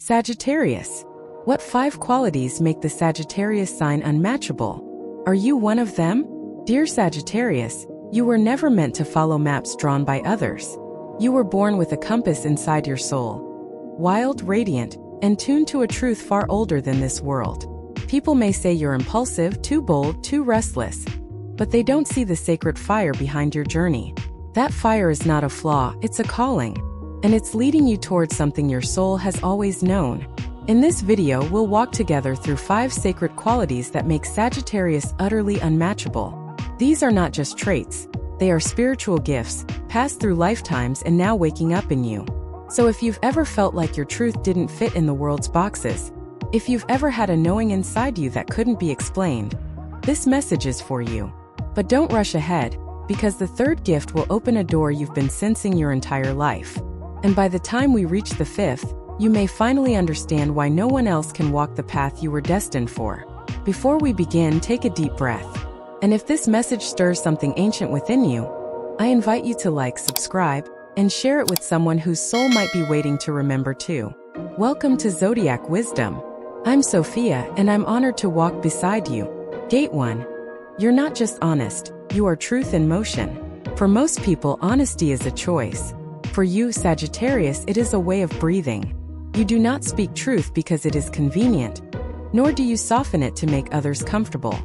Sagittarius. What 5 qualities make the Sagittarius sign unmatchable? Are you one of them? Dear Sagittarius, you were never meant to follow maps drawn by others. You were born with a compass inside your soul. Wild, radiant, and tuned to a truth far older than this world. People may say you're impulsive, too bold, too restless, but they don't see the sacred fire behind your journey. That fire is not a flaw, it's a calling. And it's leading you towards something your soul has always known. In this video, we'll walk together through 5 sacred qualities that make Sagittarius utterly unmatchable. These are not just traits, they are spiritual gifts, passed through lifetimes and now waking up in you. So if you've ever felt like your truth didn't fit in the world's boxes, if you've ever had a knowing inside you that couldn't be explained, this message is for you. But don't rush ahead, because the 3rd gift will open a door you've been sensing your entire life. And by the time we reach the 5th, you may finally understand why no one else can walk the path you were destined for. Before we begin, take a deep breath. And if this message stirs something ancient within you, I invite you to like, subscribe, and share it with someone whose soul might be waiting to remember too. Welcome to Zodiac Wisdom. I'm Sophia, and I'm honored to walk beside you. Gate 1. You're not just honest, you are truth in motion. For most people, honesty is a choice. For you, Sagittarius, it is a way of breathing. You do not speak truth because it is convenient, nor do you soften it to make others comfortable.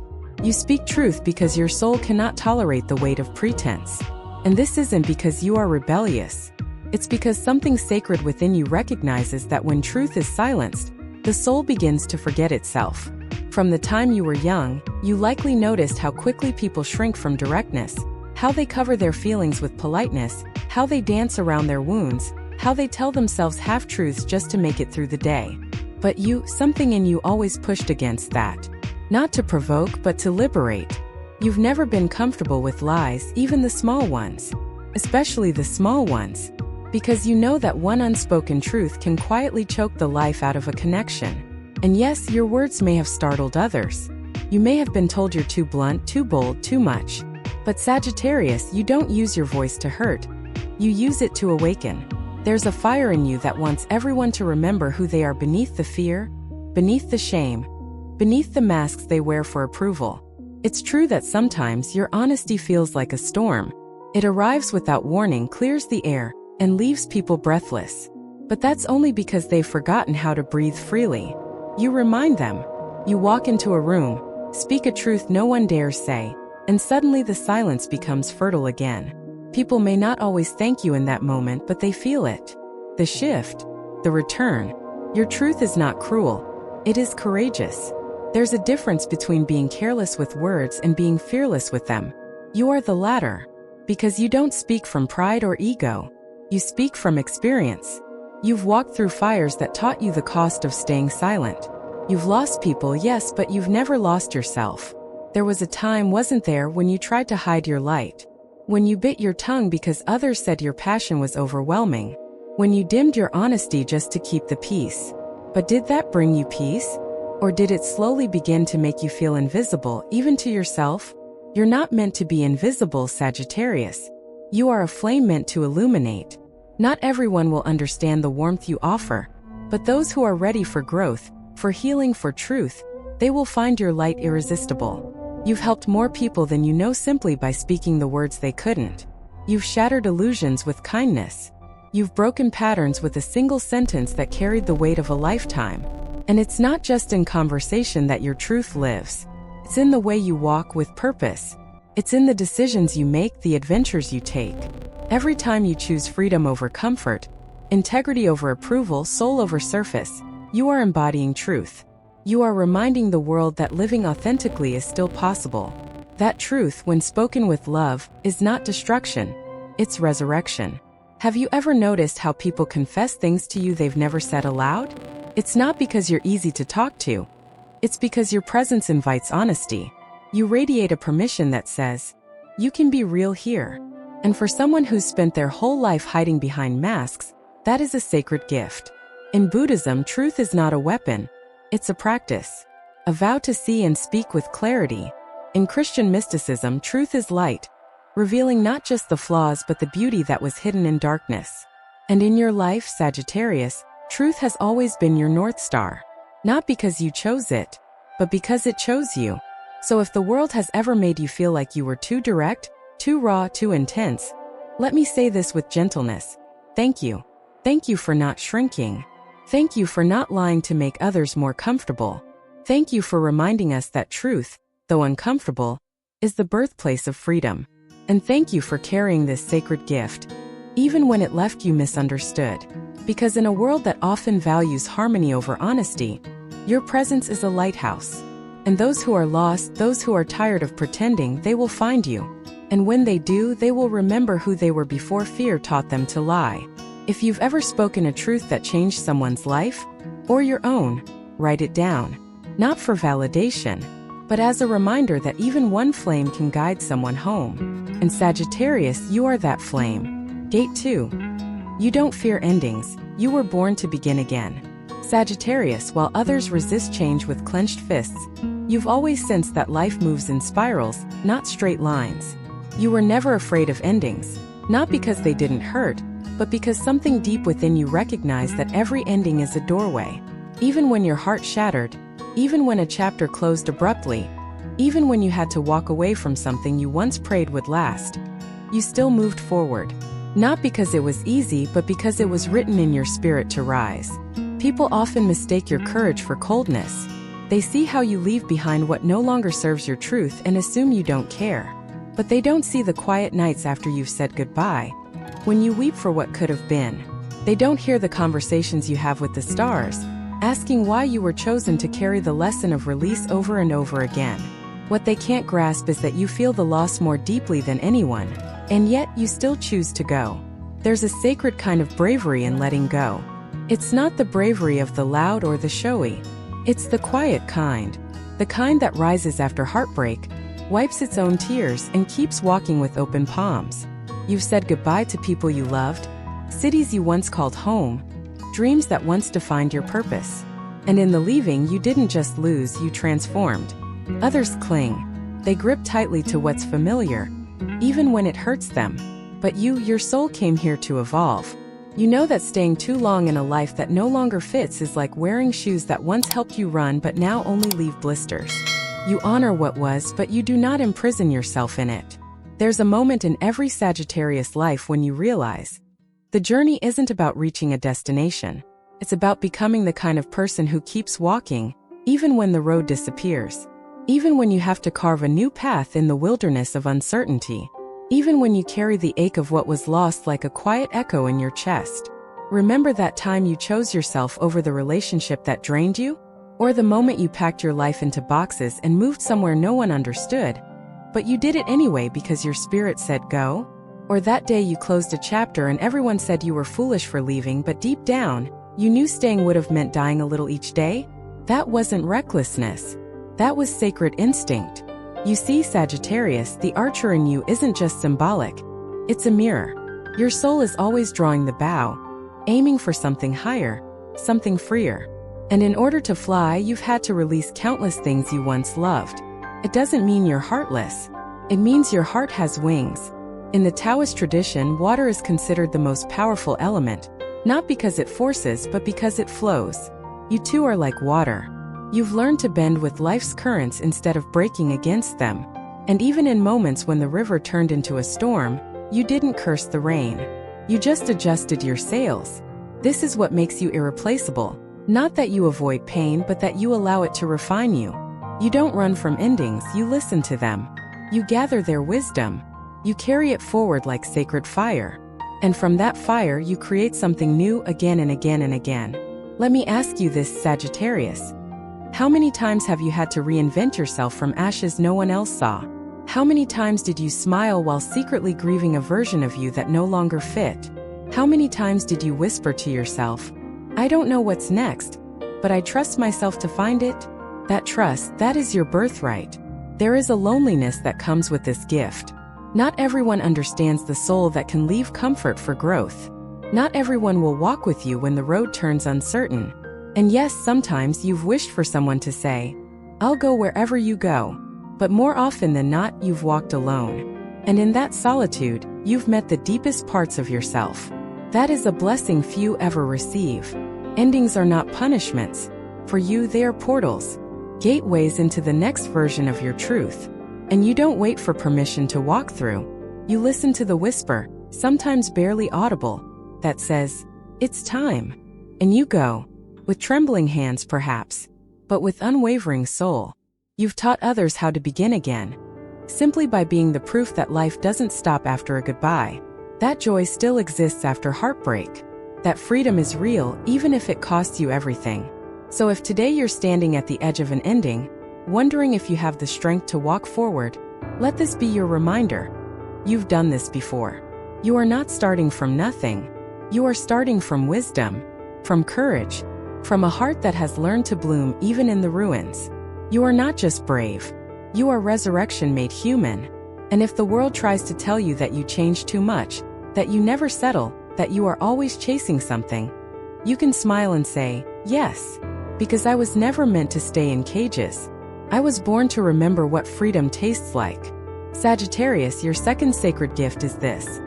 You speak truth because your soul cannot tolerate the weight of pretense. And this isn't because you are rebellious. It's because something sacred within you recognizes that when truth is silenced, the soul begins to forget itself. From the time you were young, you likely noticed how quickly people shrink from directness, how they cover their feelings with politeness, how they dance around their wounds, how they tell themselves half-truths just to make it through the day. But something in you always pushed against that. Not to provoke, but to liberate. You've never been comfortable with lies, even the small ones. Especially the small ones. Because you know that one unspoken truth can quietly choke the life out of a connection. And yes, your words may have startled others. You may have been told you're too blunt, too bold, too much. But Sagittarius, you don't use your voice to hurt. You use it to awaken. There's a fire in you that wants everyone to remember who they are beneath the fear, beneath the shame, beneath the masks they wear for approval. It's true that sometimes your honesty feels like a storm. It arrives without warning, clears the air, and leaves people breathless. But that's only because they've forgotten how to breathe freely. You remind them. You walk into a room, speak a truth no one dares say, and suddenly the silence becomes fertile again. People may not always thank you in that moment, but they feel it. The shift, the return. Your truth is not cruel. It is courageous. There's a difference between being careless with words and being fearless with them. You are the latter. Because you don't speak from pride or ego. You speak from experience. You've walked through fires that taught you the cost of staying silent. You've lost people, yes, but you've never lost yourself. There was a time, wasn't there, when you tried to hide your light? When you bit your tongue because others said your passion was overwhelming. When you dimmed your honesty just to keep the peace. But did that bring you peace? Or did it slowly begin to make you feel invisible, even to yourself? You're not meant to be invisible, Sagittarius. You are a flame meant to illuminate. Not everyone will understand the warmth you offer, but those who are ready for growth, for healing, for truth, they will find your light irresistible. You've helped more people than you know simply by speaking the words they couldn't. You've shattered illusions with kindness. You've broken patterns with a single sentence that carried the weight of a lifetime. And it's not just in conversation that your truth lives. It's in the way you walk with purpose. It's in the decisions you make, the adventures you take. Every time you choose freedom over comfort, integrity over approval, soul over surface, you are embodying truth. You are reminding the world that living authentically is still possible. That truth, when spoken with love, is not destruction, it's resurrection. Have you ever noticed how people confess things to you they've never said aloud? It's not because you're easy to talk to. It's because your presence invites honesty. You radiate a permission that says, you can be real here. And for someone who's spent their whole life hiding behind masks, that is a sacred gift. In Buddhism, truth is not a weapon. It's a practice. A vow to see and speak with clarity. In Christian mysticism, truth is light, revealing not just the flaws but the beauty that was hidden in darkness. And in your life, Sagittarius, Truth has always been your North Star. Not because you chose it, but because it chose you. So if the world has ever made you feel like you were too direct, too raw, too intense, let me say this with gentleness. Thank you. Thank you for not shrinking. Thank you for not lying to make others more comfortable. Thank you for reminding us that truth, though uncomfortable, is the birthplace of freedom. And thank you for carrying this sacred gift, even when it left you misunderstood. Because in a world that often values harmony over honesty, your presence is a lighthouse. And those who are lost, those who are tired of pretending, they will find you. And when they do, they will remember who they were before fear taught them to lie. If you've ever spoken a truth that changed someone's life, or your own, write it down. Not for validation, but as a reminder that even one flame can guide someone home. And Sagittarius, you are that flame. Gate 2. You don't fear endings, you were born to begin again. Sagittarius, while others resist change with clenched fists, you've always sensed that life moves in spirals, not straight lines. You were never afraid of endings, not because they didn't hurt, but because something deep within you recognized that every ending is a doorway. Even when your heart shattered, even when a chapter closed abruptly, even when you had to walk away from something you once prayed would last, you still moved forward. Not because it was easy, but because it was written in your spirit to rise. People often mistake your courage for coldness. They see how you leave behind what no longer serves your truth and assume you don't care. But they don't see the quiet nights after you've said goodbye, when you weep for what could have been. They don't hear the conversations you have with the stars, asking why you were chosen to carry the lesson of release over and over again. What they can't grasp is that you feel the loss more deeply than anyone, and yet you still choose to go. There's a sacred kind of bravery in letting go. It's not the bravery of the loud or the showy. It's the quiet kind. The kind that rises after heartbreak, wipes its own tears, and keeps walking with open palms. You've said goodbye to people you loved, cities you once called home, dreams that once defined your purpose. And in the leaving, you didn't just lose, you transformed. Others cling. They grip tightly to what's familiar, even when it hurts them. But your soul came here to evolve. You know that staying too long in a life that no longer fits is like wearing shoes that once helped you run but now only leave blisters. You honor what was, but you do not imprison yourself in it. There's a moment in every Sagittarius life when you realize the journey isn't about reaching a destination. It's about becoming the kind of person who keeps walking, even when the road disappears. Even when you have to carve a new path in the wilderness of uncertainty. Even when you carry the ache of what was lost like a quiet echo in your chest. Remember that time you chose yourself over the relationship that drained you? Or the moment you packed your life into boxes and moved somewhere no one understood, but you did it anyway because your spirit said go? Or that day you closed a chapter and everyone said you were foolish for leaving, but deep down, you knew staying would have meant dying a little each day? That wasn't recklessness. That was sacred instinct. You see, Sagittarius, the archer in you isn't just symbolic. It's a mirror. Your soul is always drawing the bow, aiming for something higher, something freer. And in order to fly, you've had to release countless things you once loved. It doesn't mean you're heartless. It means your heart has wings. In the Taoist tradition, water is considered the most powerful element, not because it forces, but because it flows. You too are like water. You've learned to bend with life's currents instead of breaking against them. And even in moments when the river turned into a storm, you didn't curse the rain. You just adjusted your sails. This is what makes you irreplaceable. Not that you avoid pain, but that you allow it to refine you. You don't run from endings, you listen to them. You gather their wisdom. You carry it forward like sacred fire. And from that fire, you create something new again and again and again. Let me ask you this, Sagittarius. How many times have you had to reinvent yourself from ashes no one else saw? How many times did you smile while secretly grieving a version of you that no longer fit? How many times did you whisper to yourself, I don't know what's next, but I trust myself to find it? That trust, that is your birthright. There is a loneliness that comes with this gift. Not everyone understands the soul that can leave comfort for growth. Not everyone will walk with you when the road turns uncertain. And yes, sometimes you've wished for someone to say, I'll go wherever you go. But more often than not, you've walked alone. And in that solitude, you've met the deepest parts of yourself. That is a blessing few ever receive. Endings are not punishments. For you, they are portals, gateways into the next version of your truth. And you don't wait for permission to walk through. You listen to the whisper, sometimes barely audible, that says, "It's time." And you go, with trembling hands perhaps, but with unwavering soul. You've taught others how to begin again, simply by being the proof that life doesn't stop after a goodbye. That joy still exists after heartbreak. That freedom is real, even if it costs you everything. So if today you're standing at the edge of an ending, wondering if you have the strength to walk forward, let this be your reminder. You've done this before. You are not starting from nothing. You are starting from wisdom, from courage, from a heart that has learned to bloom even in the ruins. You are not just brave. You are resurrection made human. And if the world tries to tell you that you changed too much, that you never settle, that you are always chasing something, you can smile and say, "Yes, because I was never meant to stay in cages. I was born to remember what freedom tastes like." Sagittarius, your second sacred gift is this.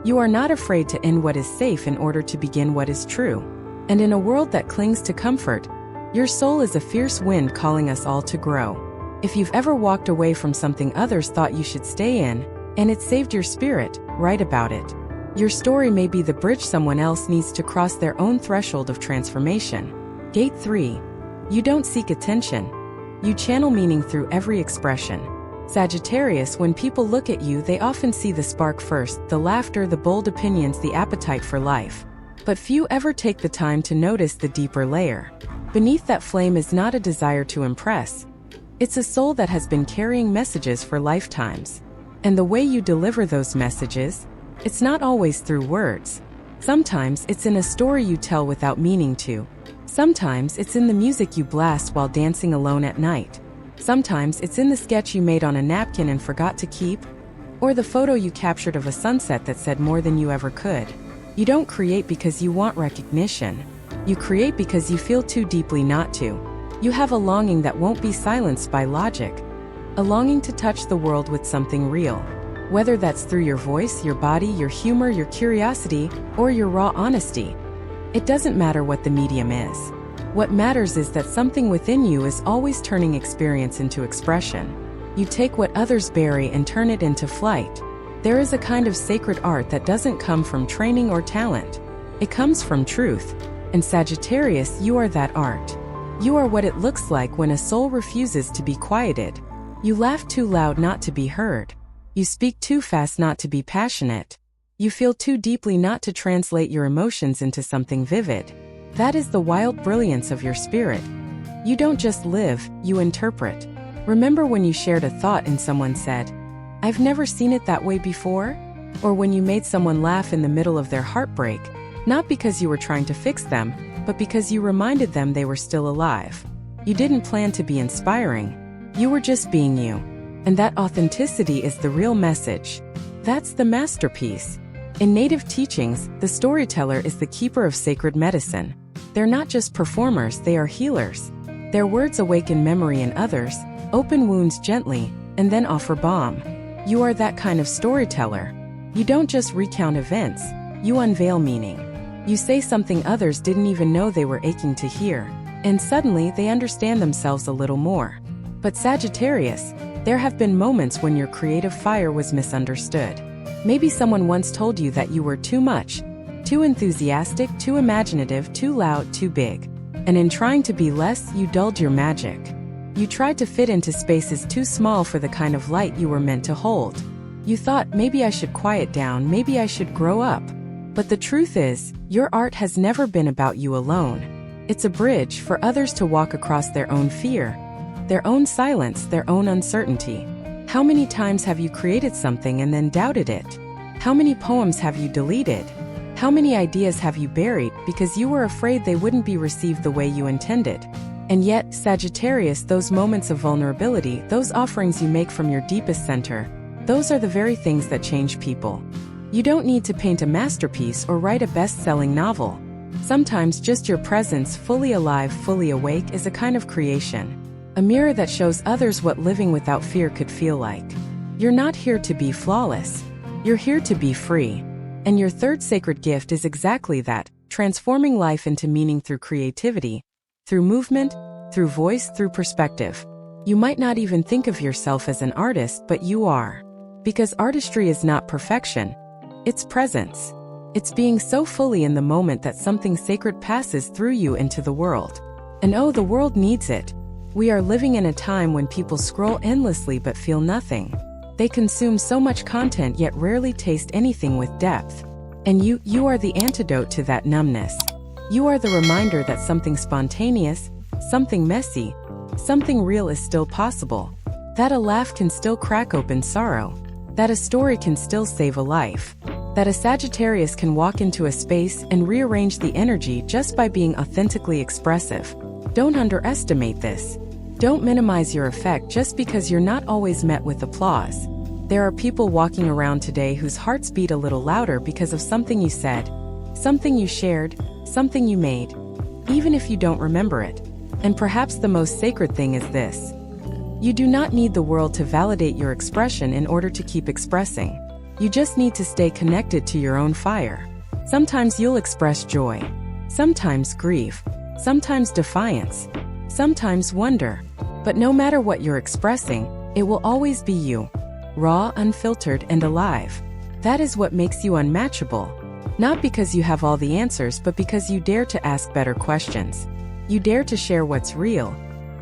You are not afraid to end what is safe in order to begin what is true. And in a world that clings to comfort, your soul is a fierce wind calling us all to grow. If you've ever walked away from something others thought you should stay in, and it saved your spirit, write about it. Your story may be the bridge someone else needs to cross their own threshold of transformation. Gate 3. You don't seek attention. You channel meaning through every expression. Sagittarius, when people look at you, they often see the spark first, the laughter, the bold opinions, the appetite for life. But few ever take the time to notice the deeper layer. Beneath that flame is not a desire to impress. It's a soul that has been carrying messages for lifetimes. And the way you deliver those messages, it's not always through words. Sometimes it's in a story you tell without meaning to. Sometimes it's in the music you blast while dancing alone at night. Sometimes it's in the sketch you made on a napkin and forgot to keep, or the photo you captured of a sunset that said more than you ever could. You don't create because you want recognition. You create because you feel too deeply not to. You have a longing that won't be silenced by logic. A longing to touch the world with something real. Whether that's through your voice, your body, your humor, your curiosity, or your raw honesty. It doesn't matter what the medium is. What matters is that something within you is always turning experience into expression. You take what others bury and turn it into flight. There is a kind of sacred art that doesn't come from training or talent. It comes from truth. And Sagittarius, you are that art. You are what it looks like when a soul refuses to be quieted. You laugh too loud not to be heard. You speak too fast not to be passionate. You feel too deeply not to translate your emotions into something vivid. That is the wild brilliance of your spirit. You don't just live, you interpret. Remember when you shared a thought and someone said, "I've never seen it that way before?" Or when you made someone laugh in the middle of their heartbreak, not because you were trying to fix them, but because you reminded them they were still alive. You didn't plan to be inspiring. You were just being you. And that authenticity is the real message. That's the masterpiece. In native teachings, the storyteller is the keeper of sacred medicine. They're not just performers, they are healers. Their words awaken memory in others, open wounds gently, and then offer balm. You are that kind of storyteller. You don't just recount events, you unveil meaning. You say something others didn't even know they were aching to hear, and suddenly they understand themselves a little more. But Sagittarius, there have been moments when your creative fire was misunderstood. Maybe someone once told you that you were too much, too enthusiastic, too imaginative, too loud, too big. And in trying to be less, you dulled your magic. You tried to fit into spaces too small for the kind of light you were meant to hold. You thought, maybe I should quiet down, maybe I should grow up. But the truth is, your art has never been about you alone. It's a bridge for others to walk across their own fear, their own silence, their own uncertainty. How many times have you created something and then doubted it? How many poems have you deleted? How many ideas have you buried because you were afraid they wouldn't be received the way you intended? And yet, Sagittarius, those moments of vulnerability, those offerings you make from your deepest center, those are the very things that change people. You don't need to paint a masterpiece or write a best-selling novel. Sometimes just your presence, fully alive, fully awake, is a kind of creation. A mirror that shows others what living without fear could feel like. You're not here to be flawless. You're here to be free. And your third sacred gift is exactly that, transforming life into meaning through creativity, through movement, through voice, through perspective. You might not even think of yourself as an artist, but you are. Because artistry is not perfection, it's presence. It's being so fully in the moment that something sacred passes through you into the world. And oh, the world needs it. We are living in a time when people scroll endlessly but feel nothing. They consume so much content yet rarely taste anything with depth. And you are the antidote to that numbness. You are the reminder that something spontaneous, something messy, something real is still possible. That a laugh can still crack open sorrow. That a story can still save a life. That a Sagittarius can walk into a space and rearrange the energy just by being authentically expressive. Don't underestimate this. Don't minimize your effect just because you're not always met with applause. There are people walking around today whose hearts beat a little louder because of something you said, something you shared, something you made, even if you don't remember it. And perhaps the most sacred thing is this. You do not need the world to validate your expression in order to keep expressing. You just need to stay connected to your own fire. Sometimes you'll express joy, sometimes grief, sometimes defiance, sometimes wonder. But no matter what you're expressing, it will always be you. Raw, unfiltered, and alive. That is what makes you unmatchable. Not because you have all the answers, but because you dare to ask better questions. You dare to share what's real,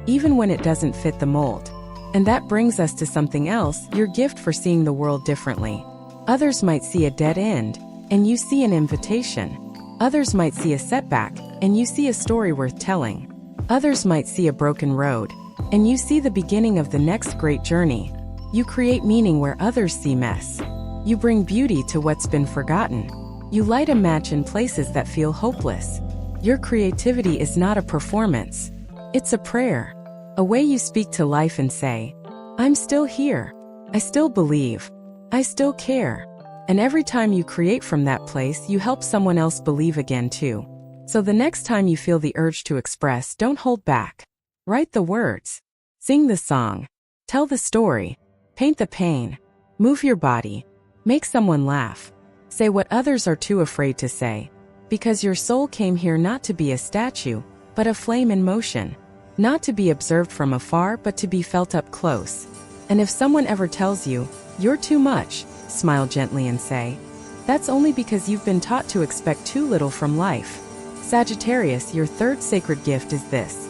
even when it doesn't fit the mold. And that brings us to something else, your gift for seeing the world differently. Others might see a dead end, and you see an invitation. Others might see a setback, and you see a story worth telling. Others might see a broken road, and you see the beginning of the next great journey. You create meaning where others see mess. You bring beauty to what's been forgotten. You light a match in places that feel hopeless. Your creativity is not a performance. It's a prayer. A way you speak to life and say, I'm still here. I still believe. I still care. And every time you create from that place, you help someone else believe again too. So the next time you feel the urge to express, don't hold back. Write the words. Sing the song. Tell the story. Paint the pain. Move your body. Make someone laugh. Say what others are too afraid to say. Because your soul came here not to be a statue, but a flame in motion. Not to be observed from afar, but to be felt up close. And if someone ever tells you, you're too much, smile gently and say, that's only because you've been taught to expect too little from life. Sagittarius, your third sacred gift is this.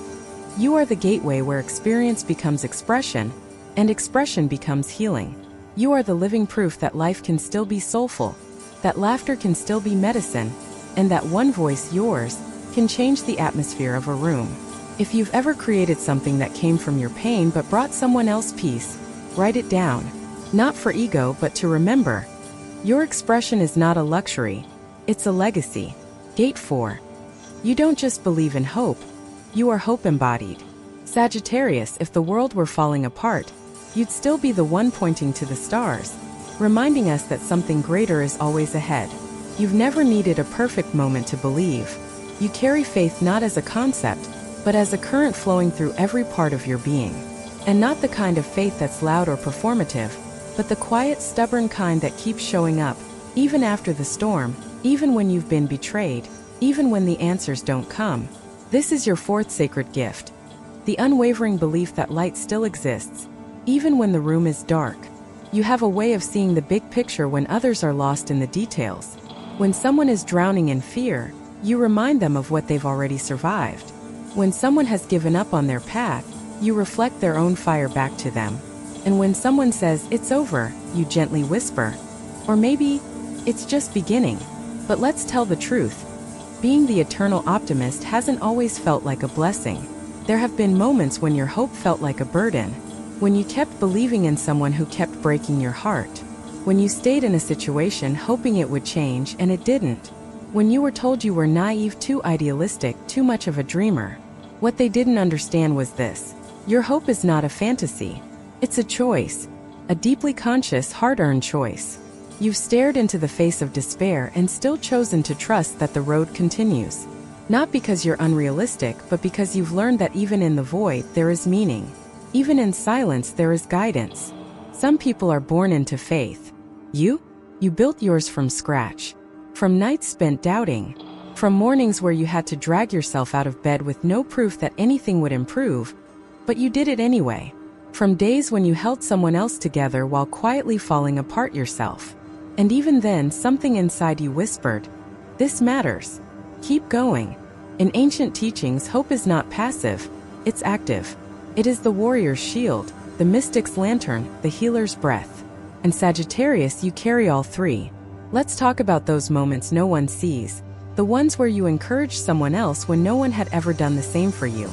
You are the gateway where experience becomes expression, and expression becomes healing. You are the living proof that life can still be soulful, that laughter can still be medicine, and that one voice, yours, can change the atmosphere of a room. If you've ever created something that came from your pain but brought someone else peace, write it down. Not for ego, but to remember. Your expression is not a luxury, it's a legacy. Gate 4. You don't just believe in hope, you are hope embodied. Sagittarius, if the world were falling apart, you'd still be the one pointing to the stars, reminding us that something greater is always ahead. You've never needed a perfect moment to believe. You carry faith not as a concept, but as a current flowing through every part of your being. And not the kind of faith that's loud or performative, but the quiet, stubborn kind that keeps showing up, even after the storm, even when you've been betrayed, even when the answers don't come. This is your fourth sacred gift. The unwavering belief that light still exists, even when the room is dark. You have a way of seeing the big picture when others are lost in the details. When someone is drowning in fear, you remind them of what they've already survived. When someone has given up on their path, you reflect their own fire back to them. And when someone says, it's over, you gently whisper. Or maybe, it's just beginning. But let's tell the truth. Being the eternal optimist hasn't always felt like a blessing. There have been moments when your hope felt like a burden. When you kept believing in someone who kept breaking your heart. When you stayed in a situation hoping it would change and it didn't. When you were told you were naive, too idealistic, too much of a dreamer. What they didn't understand was this. Your hope is not a fantasy. It's a choice. A deeply conscious, hard-earned choice. You've stared into the face of despair and still chosen to trust that the road continues. Not because you're unrealistic, but because you've learned that even in the void, there is meaning. Even in silence, there is guidance. Some people are born into faith. You built yours from scratch. From nights spent doubting. From mornings where you had to drag yourself out of bed with no proof that anything would improve, but you did it anyway. From days when you held someone else together while quietly falling apart yourself. And even then, something inside you whispered, "This matters. Keep going." In ancient teachings, hope is not passive, it's active. It is the warrior's shield, the mystic's lantern, the healer's breath. And Sagittarius, you carry all three. Let's talk about those moments no one sees. The ones where you encouraged someone else when no one had ever done the same for you.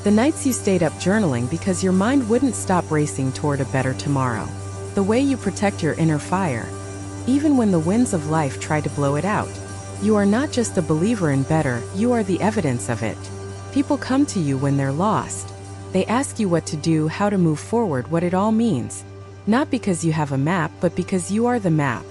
The nights you stayed up journaling because your mind wouldn't stop racing toward a better tomorrow. The way you protect your inner fire, even when the winds of life try to blow it out. You are not just a believer in better, you are the evidence of it. People come to you when they're lost. They ask you what to do, how to move forward, what it all means. Not because you have a map, but because you are the map.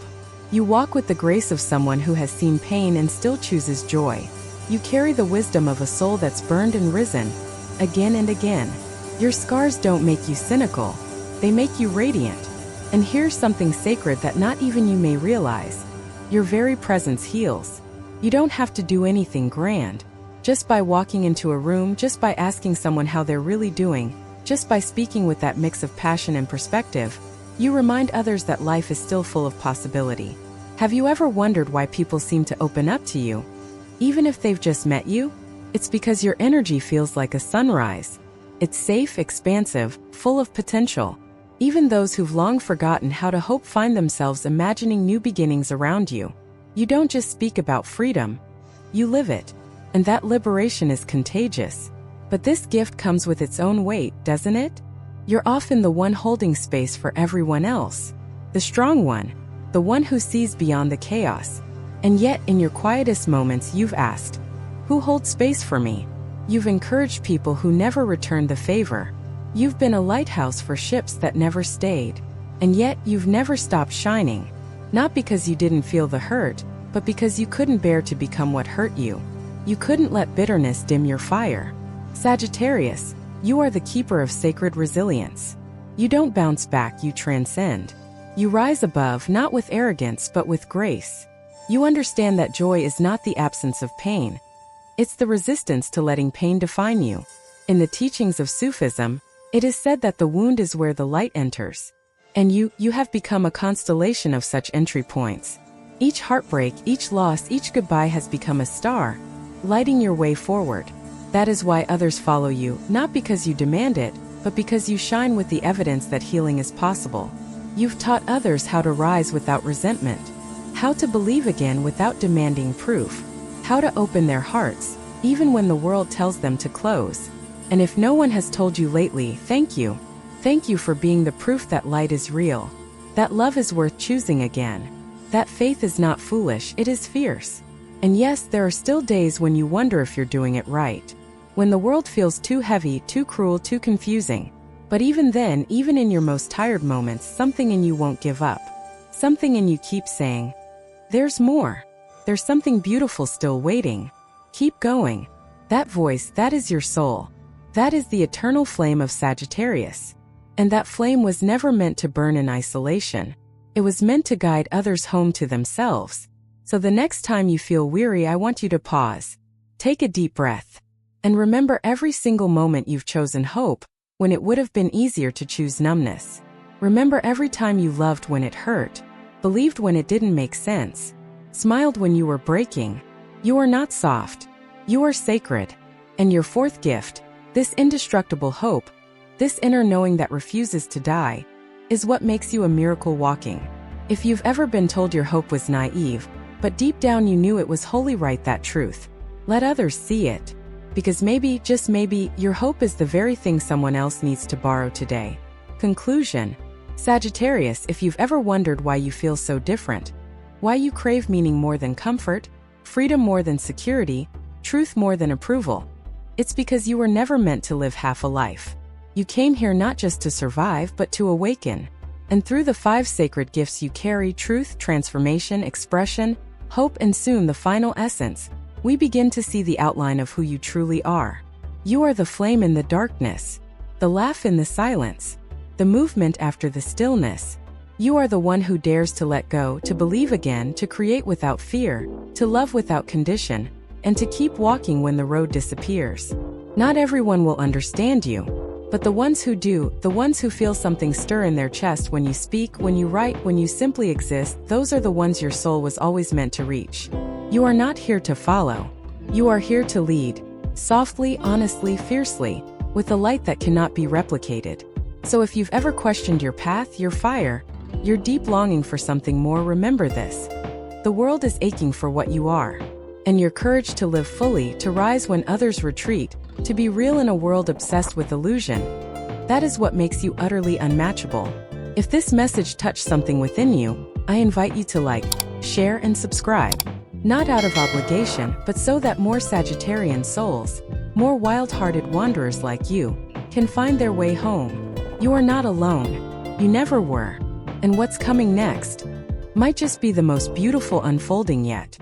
You walk with the grace of someone who has seen pain and still chooses joy. You carry the wisdom of a soul that's burned and risen, again and again. Your scars don't make you cynical, they make you radiant. And here's something sacred that not even you may realize. Your very presence heals. You don't have to do anything grand. Just by walking into a room, just by asking someone how they're really doing, just by speaking with that mix of passion and perspective, you remind others that life is still full of possibility. Have you ever wondered why people seem to open up to you, even if they've just met you? It's because your energy feels like a sunrise. It's safe, expansive, full of potential. Even those who've long forgotten how to hope find themselves imagining new beginnings around you. You don't just speak about freedom, you live it. And that liberation is contagious. But this gift comes with its own weight, doesn't it? You're often the one holding space for everyone else. The strong one, the one who sees beyond the chaos. And yet, in your quietest moments, you've asked, "Who holds space for me?" You've encouraged people who never returned the favor. You've been a lighthouse for ships that never stayed. And yet, you've never stopped shining. Not because you didn't feel the hurt, but because you couldn't bear to become what hurt you. You couldn't let bitterness dim your fire. Sagittarius, you are the keeper of sacred resilience. You don't bounce back, you transcend. You rise above, not with arrogance, but with grace. You understand that joy is not the absence of pain. It's the resistance to letting pain define you. In the teachings of Sufism, it is said that the wound is where the light enters. And you have become a constellation of such entry points. Each heartbreak, each loss, each goodbye has become a star, lighting your way forward. That is why others follow you, not because you demand it, but because you shine with the evidence that healing is possible. You've taught others how to rise without resentment, how to believe again without demanding proof, how to open their hearts, even when the world tells them to close. And if no one has told you lately, thank you. Thank you for being the proof that light is real, that love is worth choosing again, that faith is not foolish, it is fierce. And yes, there are still days when you wonder if you're doing it right, when the world feels too heavy, too cruel, too confusing. But even then, even in your most tired moments, something in you won't give up. Something in you keeps saying, "There's more. There's something beautiful still waiting. Keep going." That voice, that is your soul. That is the eternal flame of Sagittarius. And that flame was never meant to burn in isolation. It was meant to guide others home to themselves. So the next time you feel weary, I want you to pause. Take a deep breath. And remember every single moment you've chosen hope, when it would have been easier to choose numbness. Remember every time you loved when it hurt, believed when it didn't make sense, smiled when you were breaking. You are not soft. You are sacred. And your fourth gift, this indestructible hope, this inner knowing that refuses to die, is what makes you a miracle walking. If you've ever been told your hope was naive, but deep down you knew it was wholly right, that truth, let others see it. Because maybe, just maybe, your hope is the very thing someone else needs to borrow today. Conclusion. Sagittarius, if you've ever wondered why you feel so different, why you crave meaning more than comfort, freedom more than security, truth more than approval, it's because you were never meant to live half a life. You came here not just to survive, but to awaken. And through the 5 sacred gifts you carry, truth, transformation, expression, hope, and soon the final essence, we begin to see the outline of who you truly are. You are the flame in the darkness, the laugh in the silence, the movement after the stillness. You are the one who dares to let go, to believe again, to create without fear, to love without condition. and to keep walking when the road disappears. Not everyone will understand you, but the ones who do, the ones who feel something stir in their chest when you speak, when you write, when you simply exist, those are the ones your soul was always meant to reach. You are not here to follow. You are here to lead, softly, honestly, fiercely, with a light that cannot be replicated. So if you've ever questioned your path, your fire, your deep longing for something more, remember this. The world is aching for what you are. And your courage to live fully, to rise when others retreat, to be real in a world obsessed with illusion. That is what makes you utterly unmatchable. If this message touched something within you, I invite you to like, share, and subscribe. Not out of obligation, but so that more Sagittarian souls, more wild-hearted wanderers like you, can find their way home. You are not alone. You never were. And what's coming next might just be the most beautiful unfolding yet.